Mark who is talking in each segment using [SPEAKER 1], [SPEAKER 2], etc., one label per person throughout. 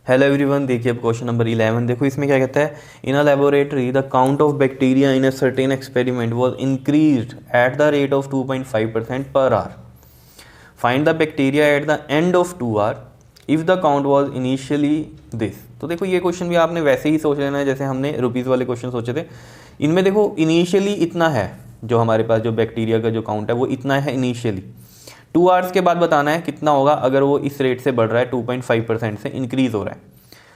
[SPEAKER 1] Hello everyone, देखिए अब question number 11 देखो, इसमें क्या कहता है। In a laboratory the count of bacteria in a certain experiment was increased at the rate of 2.5% per hour. Find the bacteria at the end of 2 hour if the count was initially this. तो देखो ये question भी आपने वैसे ही सोच लेना है जैसे हमने रुपीज़ वाले क्वेश्चन सोचे थे। इनमें देखो इनिशियली इतना है, जो हमारे पास जो बैक्टीरिया का जो काउंट है वो इतना है इनिशियली। 2 आवर्स के बाद बताना है कितना होगा अगर वो इस रेट से बढ़ रहा है, 2.5% से इंक्रीज़ हो रहा है।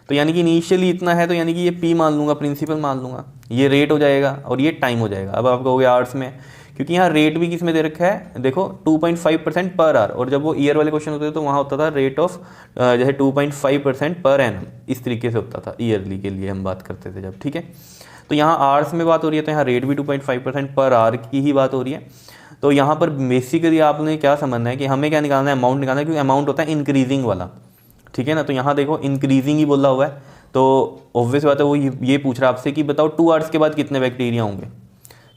[SPEAKER 1] तो यानी कि इनिशियली इतना है, तो यानी कि ये पी मान लूँगा, प्रिंसिपल मान लूँगा, ये रेट हो जाएगा और ये टाइम हो जाएगा। अब आप कहोगे आवर्स में, क्योंकि यहाँ रेट भी किस में दे रखा है, देखो 2.5% पर आवर। और जब वो ईयर वाले क्वेश्चन होते थे तो वहाँ होता था रेट ऑफ जैसे 2.5% पर एनम, इस तरीके से होता था ईयरली के लिए हम बात करते थे जब। ठीक है, तो यहाँ आवर्स में बात हो रही है तो यहाँ रेट भी 2.5% पर आवर की ही बात हो रही है। तो यहाँ पर बेसिकली आपने क्या समझना है कि हमें क्या निकालना है, अमाउंट निकालना है, क्योंकि अमाउंट होता है इंक्रीजिंग वाला। ठीक है ना, तो यहाँ देखो इंक्रीजिंग ही बोला हुआ है, तो ऑब्वियस बात है वो ये पूछ रहा है आपसे कि बताओ 2 आवर्स के बाद कितने बैक्टीरिया होंगे।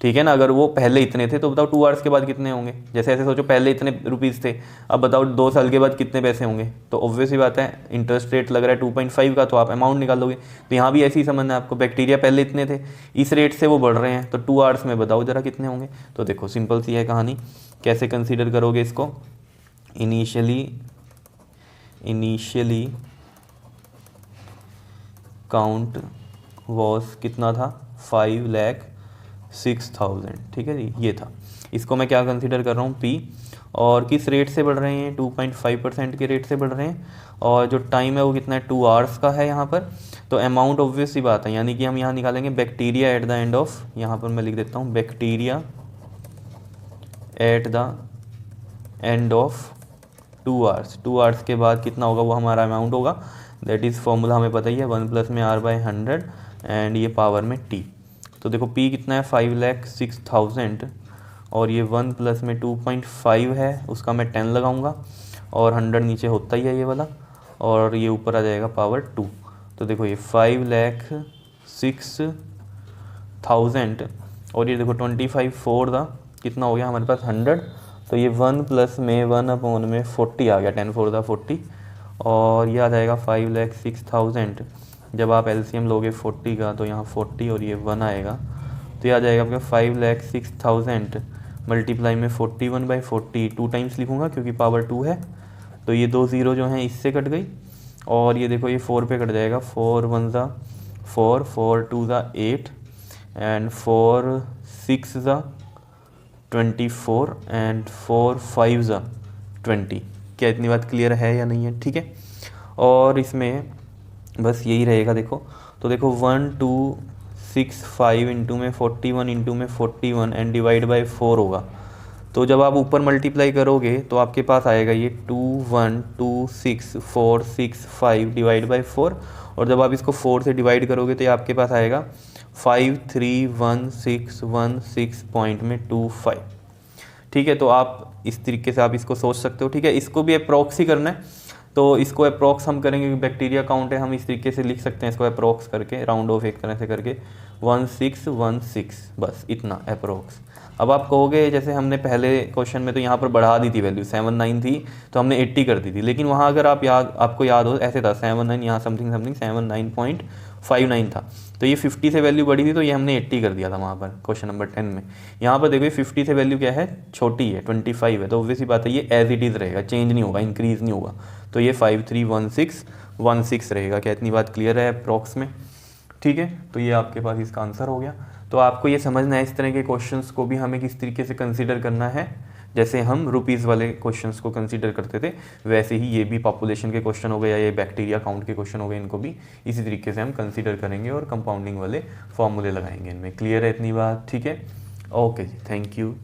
[SPEAKER 1] ठीक है ना, अगर वो पहले इतने थे तो बताओ 2 आवर्स के बाद कितने होंगे। जैसे ऐसे सोचो पहले इतने रुपीज़ थे, अब बताओ 2 साल के बाद कितने पैसे होंगे। तो ऑब्वियस ही बात है, इंटरेस्ट रेट लग रहा है 2.5 का, तो आप अमाउंट निकालोगे। तो यहाँ भी ऐसे ही समझना है आपको, बैक्टीरिया पहले इतने थे, इस रेट से वो बढ़ रहे हैं, तो 2 आवर्स में बताओ ज़रा कितने होंगे। तो देखो सिंपल सी है कहानी, कैसे कंसीडर करोगे इसको। इनिशियली काउंट वॉज कितना था, 5,06,000। ठीक है जी, ये था। इसको मैं क्या कंसीडर कर रहा हूँ, पी। और किस रेट से बढ़ रहे हैं, 2.5% के रेट से बढ़ रहे हैं। और जो टाइम है वो कितना है, 2 आवर्स का है यहाँ पर। तो अमाउंट ऑब्वियस सी बात है, यानी कि हम यहाँ निकालेंगे bacteria at the end of, यहाँ पर मैं लिख देता हूँ bacteria at the end of 2 hours. 2 hours के बाद कितना होगा वो हमारा अमाउंट होगा। दैट इज़ फॉर्मूला हमें पता ही है, 1 प्लस में R/100 एंड ये पावर में T। तो देखो P कितना है, 5,06,000 और ये 1 प्लस में 2.5 है, उसका मैं 10 लगाऊंगा और 100 नीचे होता ही है ये वाला, और ये ऊपर आ जाएगा पावर 2। तो देखो ये 5,06,000 और ये देखो 25 4 दा कितना हो गया हमारे पास 100। तो ये 1 प्लस में 1 में 40 आ गया, 10 4 दा 40, और ये आ जाएगा 5,06,000। जब आप एलसीएम लोगे 40 का तो यहाँ 40 और ये 1 आएगा, तो ये आ जाएगा आपका 5,06,000 मल्टीप्लाई में 41/40, 2 टाइम्स लिखूँगा क्योंकि पावर 2 है। तो ये 2 ज़ीरो जो हैं इससे कट गई, और ये देखो ये 4 पे कट जाएगा, 4 1 ज़ा 4, 4 2 ज़ा 8 एंड 4 6 ज़ा 24 एंड 4 5 ज़ा 20। क्या इतनी बात क्लियर है या नहीं है? ठीक है, और इसमें बस यही रहेगा। देखो तो देखो 1,265 इंटू में 41 इंटू में 41 एंड डिवाइड बाई 4 होगा। तो जब आप ऊपर मल्टीप्लाई करोगे तो आपके पास आएगा ये 21,264,665 डिवाइड बाई 4, और जब आप इसको 4 से डिवाइड करोगे तो ये आपके पास आएगा 531616.25। ठीक है, तो आप इस तरीके से आप इसको सोच सकते हो। ठीक है, इसको भी अप्रॉक्स ही करना है, तो इसको अप्रॉक्स हम करेंगे, बैक्टीरिया काउंट है, हम इस तरीके से लिख सकते हैं इसको अप्रॉक्स करके, राउंड ऑफ एक तरह से करके 1616, बस इतना अप्रॉक्स। अब आप कहोगे जैसे हमने पहले क्वेश्चन में तो यहाँ पर बढ़ा दी थी वैल्यू, 79 थी तो हमने 80 कर दी थी, लेकिन वहाँ अगर आपको याद हो ऐसे था 79, यहाँ समथिंग 79.59 था, तो ये 50 से वैल्यू बड़ी थी तो ये हमने 80 कर दिया था वहाँ पर क्वेश्चन नंबर 10 में। यहाँ पर देखो ये 50 से वैल्यू क्या है, छोटी है, 25 है, तो ऑब्वियसली बात है ये एज इट इज़ रहेगा, चेंज नहीं होगा, इंक्रीज़ नहीं होगा। तो ये 531616 रहेगा। क्या इतनी बात क्लियर है अप्रॉक्स में? ठीक है, तो ये आपके पास इसका आंसर हो गया। तो आपको ये समझना है इस तरह के क्वेश्चंस को भी हमें किस तरीके से कंसीडर करना है। जैसे हम रुपीज़ वाले क्वेश्चंस को कंसीडर करते थे, वैसे ही ये भी पॉपुलेशन के क्वेश्चन हो गए या ये बैक्टीरिया काउंट के क्वेश्चन हो गए, इनको भी इसी तरीके से हम कंसीडर करेंगे और कंपाउंडिंग वाले फॉर्मूले लगाएंगे इनमें। क्लियर है इतनी बात? ठीक है, ओके जी, थैंक यू।